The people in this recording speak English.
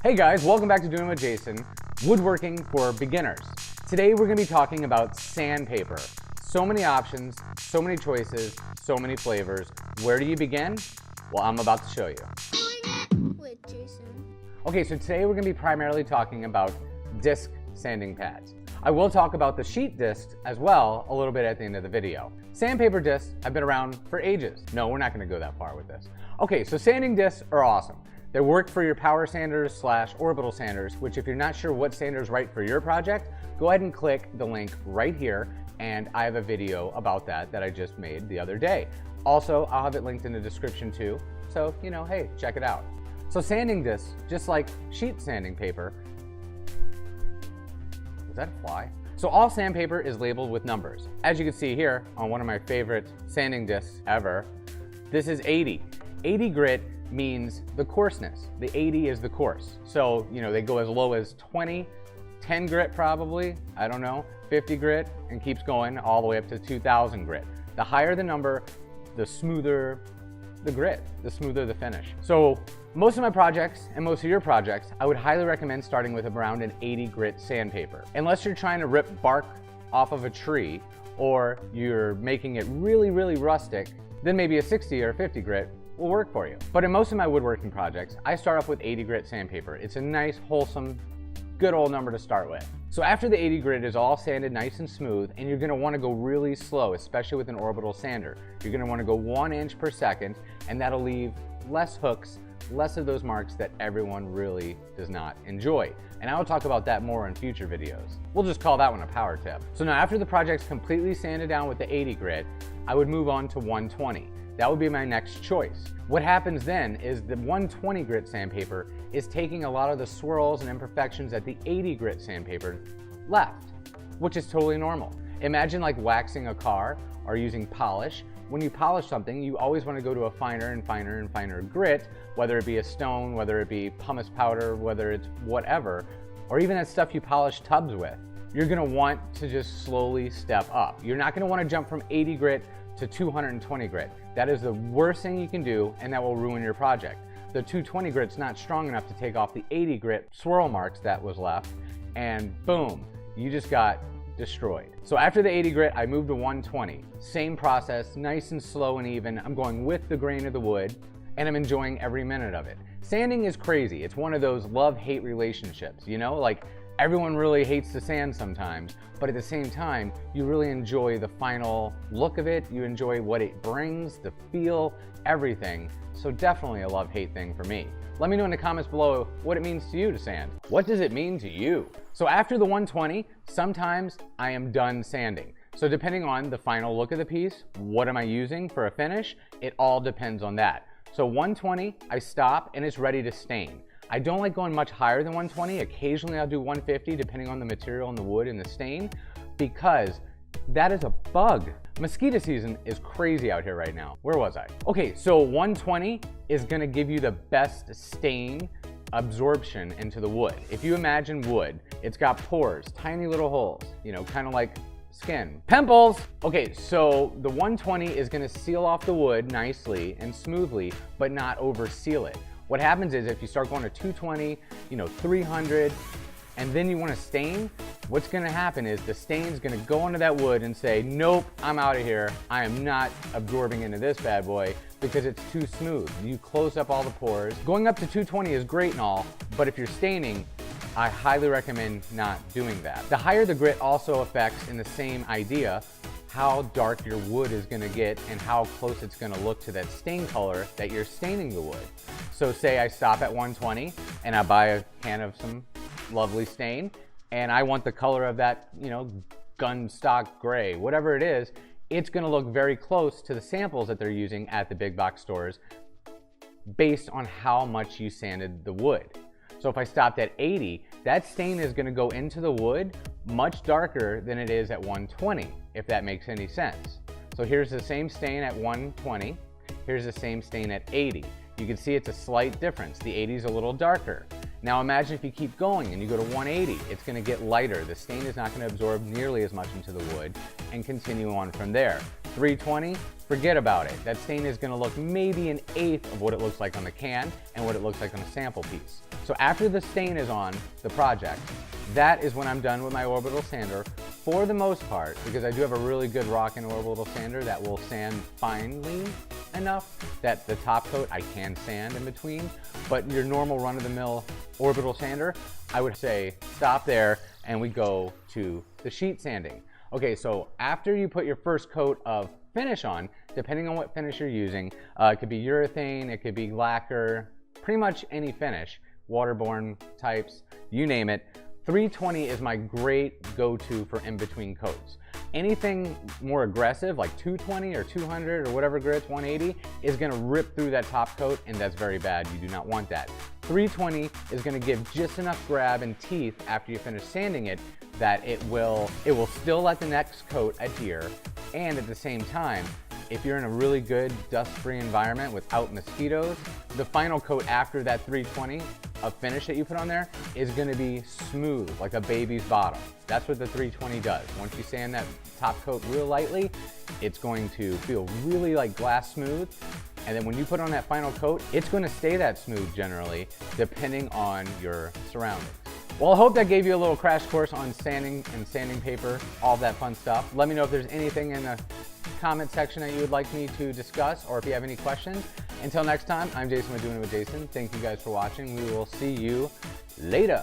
Hey guys, welcome back to Doing with Jason, woodworking for beginners. Today we're going to be talking about sandpaper. So many options, so many choices, so many flavors. Where do you begin? Well, I'm about to show you. With Jason. Okay, so today we're going to be primarily talking about disc sanding pads. I will talk about the sheet discs as well a little bit at the end of the video. Sandpaper discs have been around for ages. No, we're not going to go that far with this. Okay, so sanding discs are awesome. They work for your power sanders slash orbital sanders, which if you're not sure what sander is right for your project, go ahead and click the link right here, and I have a video about that I just made the other day. Also, I'll have it linked in the description too, so hey, check it out. So sanding discs, just like sheet sanding paper, was that a fly? So all sandpaper is labeled with numbers. As you can see here on one of my favorite sanding discs ever, this is 80. 80 grit means the coarseness. The 80 is the coarse. So, they go as low as 20, 10 grit probably, I don't know, 50 grit, and keeps going all the way up to 2000 grit. The higher the number, the smoother the grit, the smoother the finish. So most of my projects and most of your projects, I would highly recommend starting with around an 80 grit sandpaper. Unless you're trying to rip bark off of a tree or you're making it really, really rustic, then maybe a 60 or 50 grit will work for you. But in most of my woodworking projects, I start off with 80 grit sandpaper. It's a nice, wholesome, good old number to start with. So after the 80 grit is all sanded nice and smooth, and you're gonna wanna go really slow, especially with an orbital sander. You're gonna wanna go 1 inch per second, and that'll leave less hooks, less of those marks that everyone really does not enjoy. And I will talk about that more in future videos. We'll just call that one a power tip. So now after the project's completely sanded down with the 80 grit, I would move on to 120. That would be my next choice. What happens then is the 120 grit sandpaper is taking a lot of the swirls and imperfections that the 80 grit sandpaper left, which is totally normal. Imagine like waxing a car or using polish. When you polish something, you always want to go to a finer and finer and finer grit, whether it be a stone, whether it be pumice powder, whether it's whatever, or even that stuff you polish tubs with. You're gonna want to just slowly step up. You're not gonna want to jump from 80 grit to 220 grit. That is the worst thing you can do, and that will ruin your project. The 220 grit's not strong enough to take off the 80 grit swirl marks that was left, and boom, you just got destroyed. So after the 80 grit, I moved to 120. Same process, nice and slow and even. I'm going with the grain of the wood, and I'm enjoying every minute of it. Sanding is crazy. It's one of those love-hate relationships, like everyone really hates to sand sometimes, but at the same time, you really enjoy the final look of it. You enjoy what it brings, the feel, everything. So definitely a love-hate thing for me. Let me know in the comments below what it means to you to sand. What does it mean to you? So after the 120, sometimes I am done sanding. So depending on the final look of the piece, what am I using for a finish? It all depends on that. So 120, I stop and it's ready to stain. I don't like going much higher than 120. Occasionally I'll do 150 depending on the material and the wood and the stain, because that is a bug. Mosquito season is crazy out here right now. Where was I? Okay, so 120 is gonna give you the best stain absorption into the wood. If you imagine wood, it's got pores, tiny little holes, kind of like skin. Pimples! Okay, so the 120 is gonna seal off the wood nicely and smoothly, but not over seal it. What happens is if you start going to 220, 300, and then you want to stain, what's going to happen is the stain's going to go into that wood and say, nope, I'm out of here. I am not absorbing into this bad boy because it's too smooth. You close up all the pores. Going up to 220 is great and all, but if you're staining, I highly recommend not doing that. The higher the grit also affects, in the same idea, how dark your wood is going to get and how close it's going to look to that stain color that you're staining the wood. So say I stop at 120 and I buy a can of some lovely stain and I want the color of that, gun stock gray, whatever it is, it's going to look very close to the samples that they're using at the big box stores based on how much you sanded the wood. So if I stopped at 80, that stain is going to go into the wood much darker than it is at 120, if that makes any sense. So here's the same stain at 120. Here's the same stain at 80. You can see it's a slight difference. The 80 is a little darker. Now imagine if you keep going and you go to 180, it's going to get lighter. The stain is not going to absorb nearly as much into the wood and continue on from there. 320, forget about it. That stain is gonna look maybe an eighth of what it looks like on the can and what it looks like on a sample piece. So after the stain is on the project, that is when I'm done with my orbital sander for the most part, because I do have a really good Rockin' orbital sander that will sand finely enough that the top coat I can sand in between. But your normal run-of-the-mill orbital sander, I would say stop there and we go to the sheet sanding. Okay, so after you put your first coat of finish on, depending on what finish you're using, it could be urethane, it could be lacquer, pretty much any finish, waterborne types, you name it. 320 is my great go-to for in-between coats. Anything more aggressive, like 220 or 200 or whatever grits, 180, is gonna rip through that top coat, and that's very bad. You do not want that. 320 is gonna give just enough grab and teeth after you finish sanding it that it will still let the next coat adhere, and at the same time, if you're in a really good dust-free environment without mosquitoes, the final coat after that 320 of finish that you put on there is gonna be smooth, like a baby's bottom. That's what the 320 does. Once you sand that top coat real lightly, it's going to feel really like glass smooth. And then when you put on that final coat, it's gonna stay that smooth generally, depending on your surroundings. Well, I hope that gave you a little crash course on sanding and sanding paper, all that fun stuff. Let me know if there's anything in the comment section that you would like me to discuss, or if you have any questions. Until next time, I'm Jason with Doing It with Jason. Thank you guys for watching. We will see you later.